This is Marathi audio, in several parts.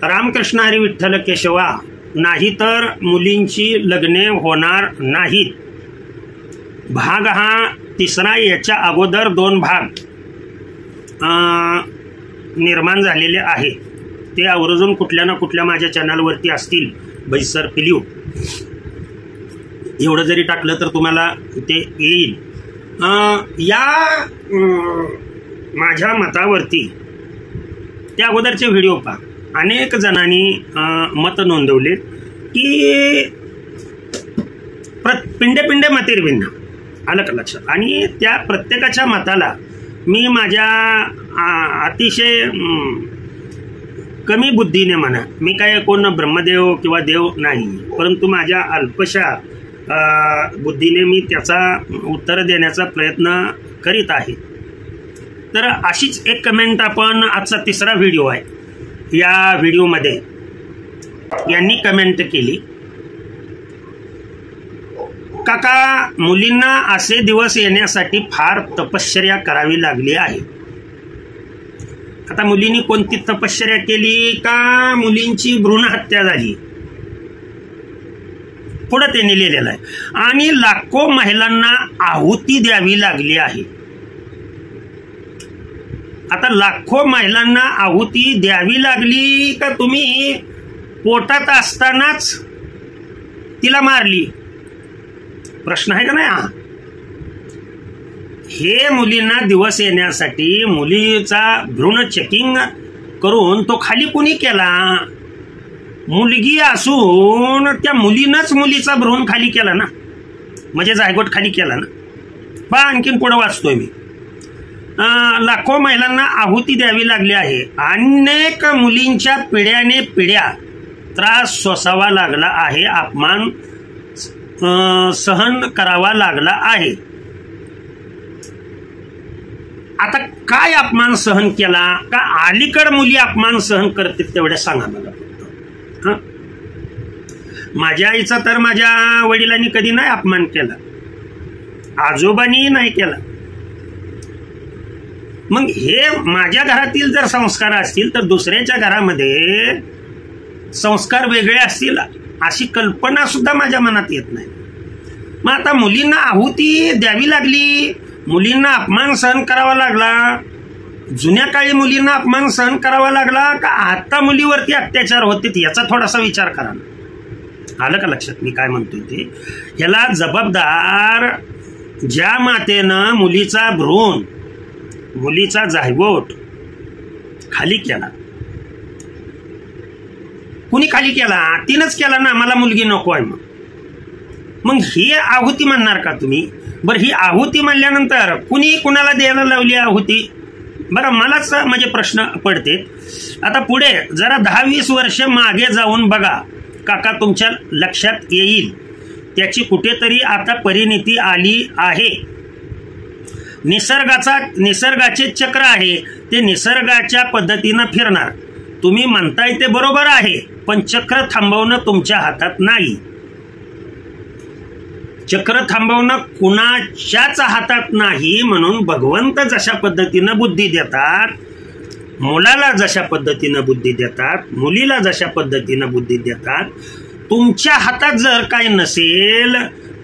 रामकृष्ण हरी विठ्ठल केशवा, नाहीतर मुलींची लग्ने होणार नाहीत. भाग हा तिसरा. याच्या अगोदर 2 भाग निर्माण झालेले आहेत. ते आवर्जून कुठल्या ना कुठल्या माझ्या चॅनलवरती असतील. बैसर पिलिओ एवढं जरी टाकलं तर तुम्हाला ते येईल. या माझ्या मतावरती त्या अगोदरचे व्हिडिओ पहा. अनेक जणांनी मत नोंदवले की पिंडे मतिर्भिन्न. आलं का लक्षात? आणि त्या प्रत्येकाच्या मताला मी माझ्या अतिशय कमी बुद्धीने म्हणा, मी काय कोण ब्रह्मदेव किंवा देव नाही, परंतु माझ्या अल्पशा बुद्धीने मी त्याचा उत्तर देण्याचा प्रयत्न करीत आहे. तर अशीच एक कमेंट आपण, आजचा 3रा व्हिडिओ आहे, या व्हिडिओमध्ये यांनी कमेंट केली, काका मुलींना असे दिवस येण्यासाठी फार तपश्चर्या करावी लागली आहे. आता मुलींनी कोणती तपश्चर्या केली? का मुलींची भ्रूण हत्या झाली, पुढे त्यांनी लिहिलेलं आहे. आणि लाखो महिलांना आहुती द्यावी लागली आहे. आता लाखो महिलांना आहुती द्यावी लागली का तुम्ही पोटात असतानाच तिला मारली? प्रश्न आहे का नाही हा? हे मुलींना दिवस येण्यासाठी मुलीचा भ्रूण चेकिंग करून तो खाली कुणी केला? मुलगी असून त्या मुलीनंच मुलीचा भ्रूण खाली केला ना, म्हणजे जायगोट खाली केला ना. बा आणखीन पुढे वाचतोय मी. लाखो महिलांना आहुती द्यावी लागली आहे. अनेक मुलींच्या पिढ्याने पिढ्या त्रास सोसावा लागला आहे, अपमान सहन करावा लागला आहे. आता काय अपमान सहन केला? का अलीकड मुली अपमान सहन करते तेवढ्या सांगा मला फक्त. माझ्या आईचा तर माझ्या वडिलांनी कधी नाही अपमान केला, आजोबांनी नाही केला. मग हे माझ्या घरातील जर संस्कार असतील तर दुसऱ्याच्या घरामध्ये संस्कार वेगळे असतील अशी कल्पना सुद्धा माझ्या मनात येत नाही. मग आता मुलींना आहुती द्यावी लागली, मुलींना अपमान सहन करावा लागला. जुन्या काळी मुलींना अपमान सहन करावा लागला का आता मुलीवरती अत्याचार होते याचा थोडासा विचार करा. आलं का लक्षात मी काय म्हणतोय ते? याला जबाबदार ज्या मातेनं मुलीचा भ्रूण, मुलीचा जायगोट खाली केला, कुणी खाली केला? तिनंच केला ना. मला मुलगी नको आहे. मग ही आहुती म्हणणार का तुम्ही? बरं, ही आहुती म्हणल्यानंतर कुणी कुणाला द्यायला लावली आहुती? बरं, मलाच म्हणजे प्रश्न पडते. आता पुढे जरा 10-20 वर्ष मागे जाऊन बघा काका, तुमच्या लक्षात येईल त्याची कुठेतरी आता परिणिती आली आहे. निसर्गाचे चक्र आहे, ते निसर्गाच्या पद्धतीनं फिरणार. तुम्ही म्हणताय ते बरोबर आहे, पण चक्र थांबवणं तुमच्या हातात नाही. चक्र थांबवणं कुणाच्याच हातात नाही. म्हणून भगवंत जशा पद्धतीनं बुद्धी देतात, मुलाला जशा पद्धतीनं बुद्धी देतात, मुलीला जशा पद्धतीनं बुद्धी देतात, तुमच्या हातात जर काही नसेल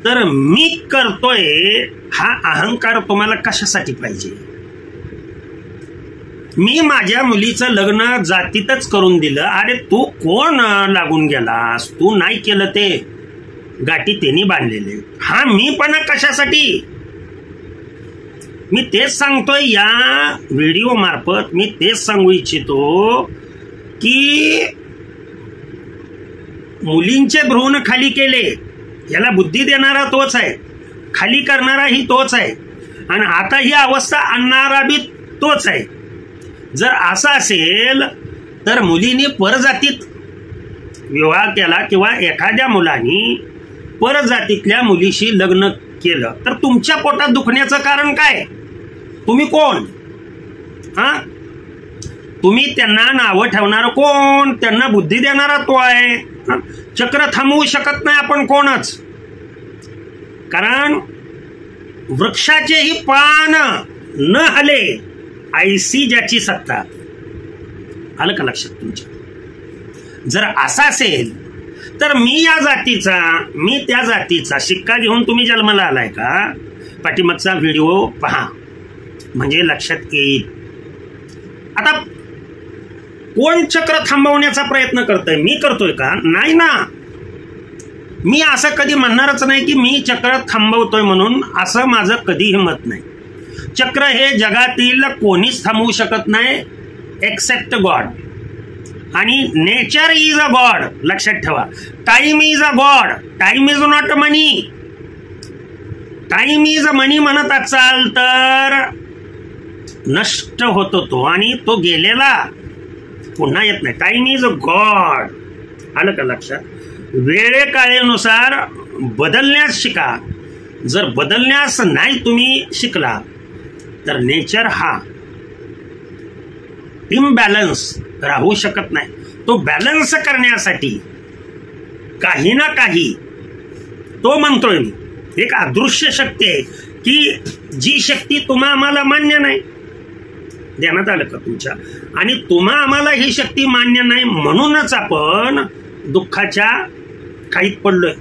तर मी करतोय हा अहंकार तुम्हाला कशासाठी पाहिजे? मी माझ्या मुलीचं लग्न जातीतच करून दिलं. अरे तू कोण लागून गेलास? तू नाही केलं, ते गाठी त्यांनी बांधलेले. हा मीपणा कशासाठी? मी तेच सांगतोय या व्हिडिओ मार्फत. मी तेच सांगू इच्छितो की मुलींचे भ्रूण खाली केले, याला बुद्धी देणारा तोच आहे, खाली करणाराही तोच आहे, आणि आता ही अवस्था आणणारा बी तोच आहे. जर असं असेल तर मुलींनी परजातीत विवाह केला किंवा एखाद्या मुलांनी परजातीतल्या मुलीशी लग्न केलं तर तुमच्या पोटात दुखण्याचं कारण काय? तुम्ही कोण? तुम्ही त्यांना नावं ठेवणार कोण? त्यांना बुद्धी देणारा तो आहे. चक्र थांबवू शकत नाही आपण कोणच. कारण वृक्षाचेही पान न हले ऐसी ज्याची सत्ता. आलं का लक्षात तुमच्या? जर असा असेल तर मी त्या जातीचा शिक्का घेऊन तुम्ही जन्माला आलाय का? पाठीमागचा व्हिडिओ पहा म्हणजे लक्षात येईल. आता कोण चक्र थांबवण्याचा प्रयत्न करतोय? मी करतोय का? नाही ना. मी असं कधी म्हणणारच नाही की मी चक्र थांबवतोय म्हणून. असं माझं कधीही मत नाही. चक्र हे जगातील कोणीच थांबवू शकत नाही एक्सेप्ट गॉड. आणि नेचर इज अ गॉड. लक्षात ठेवा. Time is a God. Time is not money. Time is a money म्हणत असाल तर नष्ट होतो तो आणि तो गेलेला पुन्हा येत नाही. Time is a God. आलं का लक्षात? वेळेकाळेनुसार बदलण्यास शिका. जर बदलण्यास नाही तुम्ही शिकला तर नेचर हा इम्बॅलन्स राहू शकत नाही. तो बॅलन्स करण्यासाठी काही ना काही, तो म्हणतोय मी, एक अदृश्य शक्ती आहे की जी शक्ती तुम्हा आम्हाला मान्य नाही. ध्यानात आलं का तुमच्या? आणि तुम्हा आम्हाला ही शक्ती मान्य नाही म्हणूनच आपण दुःखाच्या खाईत पडलोय.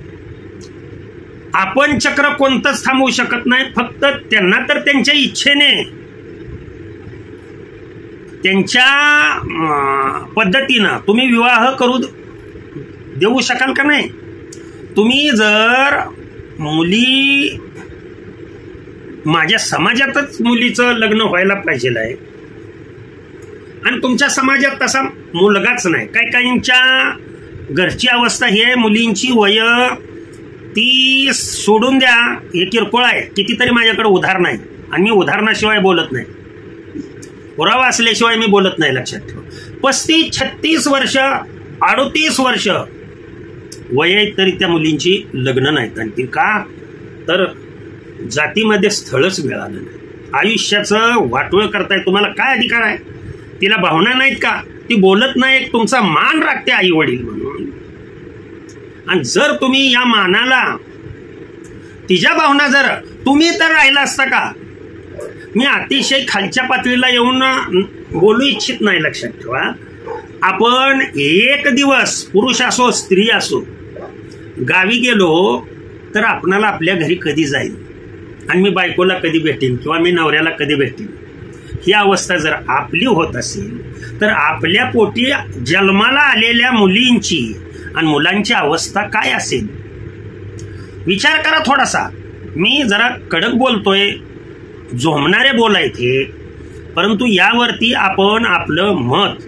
आपण चक्र कोणतंच थांबवू शकत नाही. फक्त त्यांना तर त्यांच्या इच्छेने, त्यांच्या पद्धतीनं तुम्ही विवाह करू देऊ शकाल का नाही? तुम्ही जर मुली, माझ्या समाजातच मुलीचं लग्न व्हायला पाहिजे आहे आणि तुमच्या समाजात तसा मुलगाच नाही. काही काहींच्या घरची अवस्था ही आहे, मुलींची वय ती सोडून द्या, हे किरकोळ आहे. कितीतरी माझ्याकडे उदाहरण आहे आणि मी उदाहरणाशिवाय बोलत नाही, पुरावा असल्याशिवाय मी बोलत नाही. लक्षात ठेवा. 35-36 वर्ष, 38 वर्ष वय आहेत तरी त्या मुलींची लग्न नाहीत. आणि का? तर जातीमध्ये स्थळच मिळालं नाही. आयुष्याचं वाटोळ करताय. तुम्हाला काय अधिकार आहे? तिला भावना नाहीत का? ती बोलत नाही. तुमचा मान राखते आई वडील म्हणून. आणि जर तुम्ही या मानाला, तिच्या भावना, जर तुम्ही तर राहिला असता का? मी अतिशय खालच्या पातळीला येऊन बोलू इच्छित नाही. लक्षात ठेवा. आपण एक दिवस, पुरुष असो स्त्री असो, गावी गेलो तर आपणाला आपल्या घरी कधी जाईल आणि मी बायकोला कधी भेटेन किंवा मी नवऱ्याला कधी भेटेन, ही अवस्था जर आपली होत असेल तर आपल्या पोटी जन्माला आलेल्या मुलींची आणि मुलांची अवस्था काय असेल? विचार करा थोडासा. मी जरा कडक बोलतोय, झोमणारे बोलायचे, परंतु यावरती आपण आपलं मत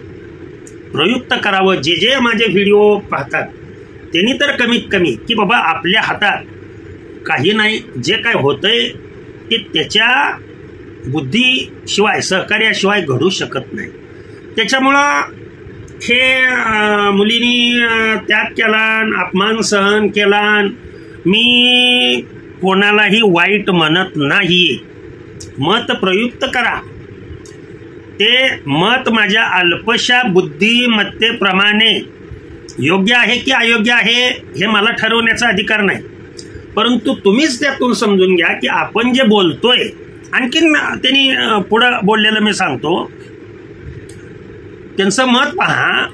प्रयुक्त करावं. जे जे माझे व्हिडिओ पाहतात त्यांनी तर कमीत कमी की बाबा आपल्या हातात काही नाही, जे काय होतंय ते त्याच्या बुद्धीशिवाय, सहकार्याशिवाय घडू शकत नाही. त्याच्यामुळं हे मुलींनी त्याग केला, अपमान सहन केला. मी कोणालाही वाईट म्हणत नाही. मत प्रयुक्त करा. ते मत माझ्या अल्पशा बुद्धिमत्तेप्रमाणे योग्य आहे की अयोग्य आहे हे मला ठरवण्याचा अधिकार नाही. परंतु तुम्हीच त्यातून समजून घ्या की आपण जे बोलतोय, आणखीन त्यांनी पुढं बोललेलं मी सांगतो, त्यांचं मत पहा.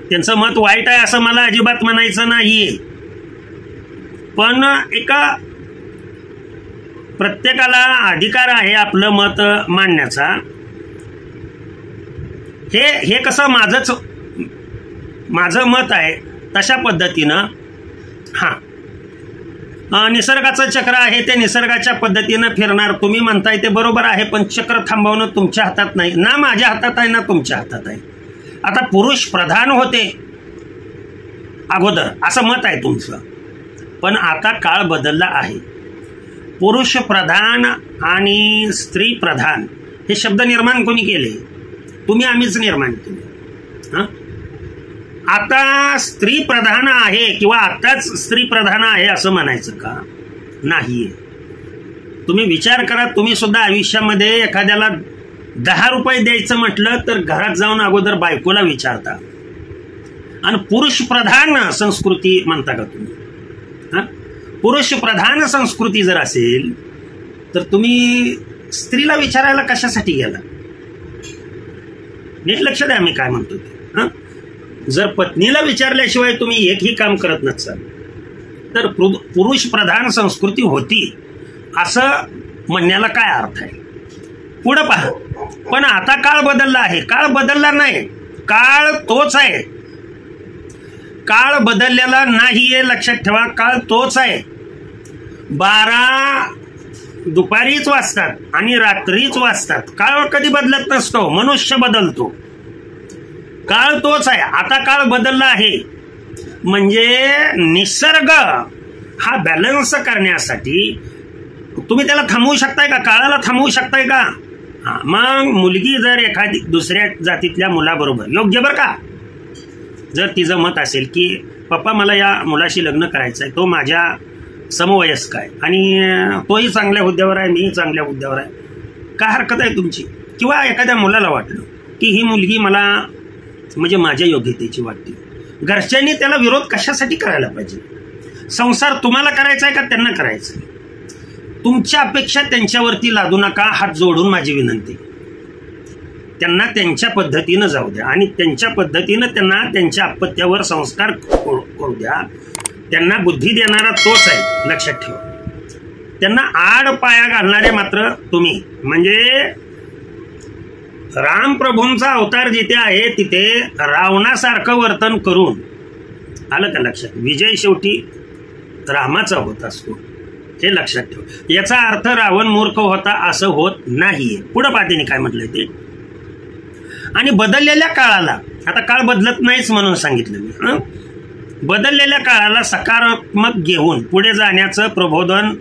त्यांचं मत वाईट आहे असं मला अजिबात म्हणायचं नाहीये, पण एका प्रत्येकाला अधिकार आहे आपलं मत मांडण्याचा. हे कसं माझं मत आहे तशा पद्धतीनं. निसर्गाचं चक्र आहे, ते निसर्गाच्या पद्धतीनं फिरणार. तुम्ही म्हणताय ते बरोबर आहे, पण चक्र थांबवणं तुमच्या हातात नाही ना, माझ्या हातात आहे ना तुमच्या हातात आहे. आता पुरुष प्रधान होते अगोदर असं मत आहे तुमचं, पण आता काळ बदलला आहे. पुरुष प्रधान आणि स्त्री प्रधान हे शब्द निर्माण कोणी केले? तुम्ही, आम्हीच निर्माण केले. आता स्त्री प्रधान आहे किंवा आताच स्त्री प्रधान आहे असं म्हणायचं का? नाही. तुम्ही विचार करा. तुम्ही सुद्धा आयुष्यामध्ये एखाद्याला 10 रुपये द्यायचं म्हटलं तर घरात जाऊन अगोदर बायकोला विचारता. आणि पुरुष प्रधान संस्कृती म्हणता का तुम्ही? पुरुष प्रधान संस्कृती जर असेल तर तुम्ही स्त्रीला विचारायला कशासाठी गेला? नीट लक्ष द्या मी काय म्हणतो ते. जर पत्नीला विचारल्याशिवाय तुम्ही एकही काम करत नसाल तर पुरुष प्रधान संस्कृती होती असं म्हणण्याला काय अर्थ आहे. पुढं पहा. पण आता काळ बदलला आहे. काळ बदलला नाही, काळ तोच आहे. काळ बदललेला नाहीये, लक्षात ठेवा. काळ तोच आहे. 12 दुपारीच वाजतात आणि रात्रीच वाजतात. काळ कधी बदलत नसतो, मनुष्य बदलतो. काळ तोच आहे. आता काळ बदलला आहे म्हणजे निसर्ग हा बॅलन्स करण्यासाठी तुम्ही त्याला थांबवू शकताय का? काळाला थांबवू शकताय का? मग मुलगी जर एखादी दुसऱ्या जातीतल्या मुलाबरोबर, योग्य बरं का, जर तिचं मत असेल की पप्पा मला या मुलाशी लग्न करायचं आहे, तो माझ्या समवयस्क आहे आणि तोही चांगल्या हुद्द्यावर आहे, मीही चांगल्या हुद्द्यावर आहे, काय हरकत आहे तुमची? किंवा एखाद्या मुलाला वाटलं की ही मुलगी मला म्हणजे माझ्या योग्यतेची वाटते, घरच्यांनी त्याला विरोध कशासाठी करायला पाहिजे? संसार तुम्हाला करायचा आहे का त्यांना करायचा आहे? तुमच्या अपेक्षा त्यांच्यावरती लादू नका. हात जोडून माझी विनंती, त्यांना त्यांच्या पद्धतीनं जाऊ द्या आणि त्यांच्या पद्धतीनं त्यांना त्यांच्या अपत्यावर संस्कार करू द्या. त्यांना बुद्धी देणारा तोच आहे, लक्षात ठेवा. त्यांना आड पाया घालणारे मात्र तुम्ही. म्हणजे रामप्रभूंचा अवतार जिथे आहे तिथे रावणासारखं वर्तन करून, आलं का लक्षात? विजय शेवटी रामाचा होत असतो, हे लक्षात ठेव. याचा अर्थ रावण मूर्ख होता असं होत नाहीये. पुढं पाहतेने काय म्हटलंय ते. आणि बदललेल्या काळाला, आता काळ बदलत नाहीच म्हणून सांगितलं मी, बदललेल्या काळाला सकारात्मक घेऊन पुढे जाण्याचं प्रबोधन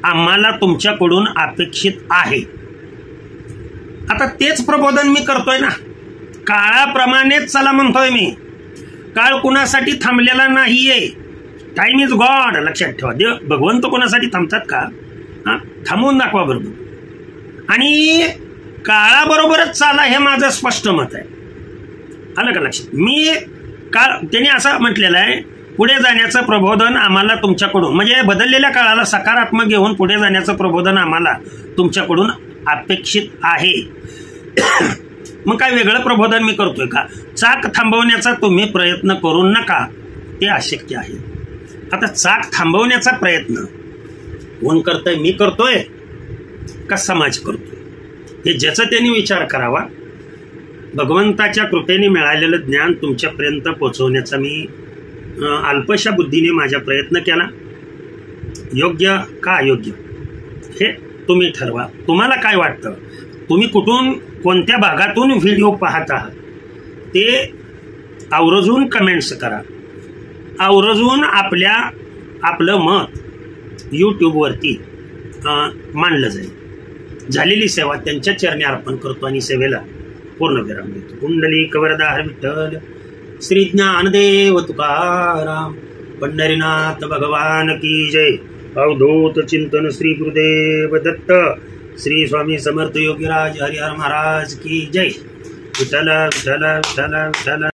आम्हाला तुमच्याकडून अपेक्षित आहे. आता तेच प्रबोधन मी करतोय ना, काळाप्रमाणेच चला म्हणतोय मी. काळ कुणासाठी थांबलेला नाहीये. टाइम इज गॉड, लक्षात ठेवा. देव भगवंत कोणासाठी थांबतात का? थांबवून दाखवा बरोबर. आणि काळाबरोबरच चाला हे माझं स्पष्ट मत आहे, आलं का लक्षात? मी त्यांनी असं म्हटलेलं आहे, पुढे जाण्याचं प्रबोधन आम्हाला तुमच्याकडून, म्हणजे बदललेल्या काळाला सकारात्मक घेऊन पुढे जाण्याचं प्रबोधन आम्हाला तुमच्याकडून अपेक्षित आहे. मग काय वेगळं प्रबोधन मी करतोय का? चाक थांबवण्याचा तुम्ही प्रयत्न करू नका, ते अशक्य आहे. आता चाक थांबवण्याचा प्रयत्न कोण करतोय? मी करतोय का समाज करतोय? हे ज्याचा त्यांनी विचार करावा. भगवंताच्या कृपेने मिळालेलं ज्ञान तुमच्यापर्यंत पोहोचवण्याचा मी अल्पशा बुद्धीने माझा प्रयत्न केला. योग्य का अयोग्य हे तुम्ही ठरवा. तुम्हाला काय वाटतं? तुम्ही कुठून, कोणत्या भागातून व्हिडिओ पाहत आहात ते आवर्जून कमेंट्स करा. आवर्जून आपलं मत यूट्यूबवरती मांडलं जाईल. झालेली सेवा त्यांच्या चरणी अर्पण करतो आणि सेवेला पूर्णविराम देतो. कुंडलिक वरदाहर विठ्ठल श्री ज्ञानदेव तुकाराम पंढरीनाथ भगवान की जय. अवधूत चिंतन श्री गुरुदेव दत्त श्री स्वामी समर्थ योगीराज हरिहर महाराज की जय. विठ्ठल विठ्ठल विठ्ठल विठ्ठल.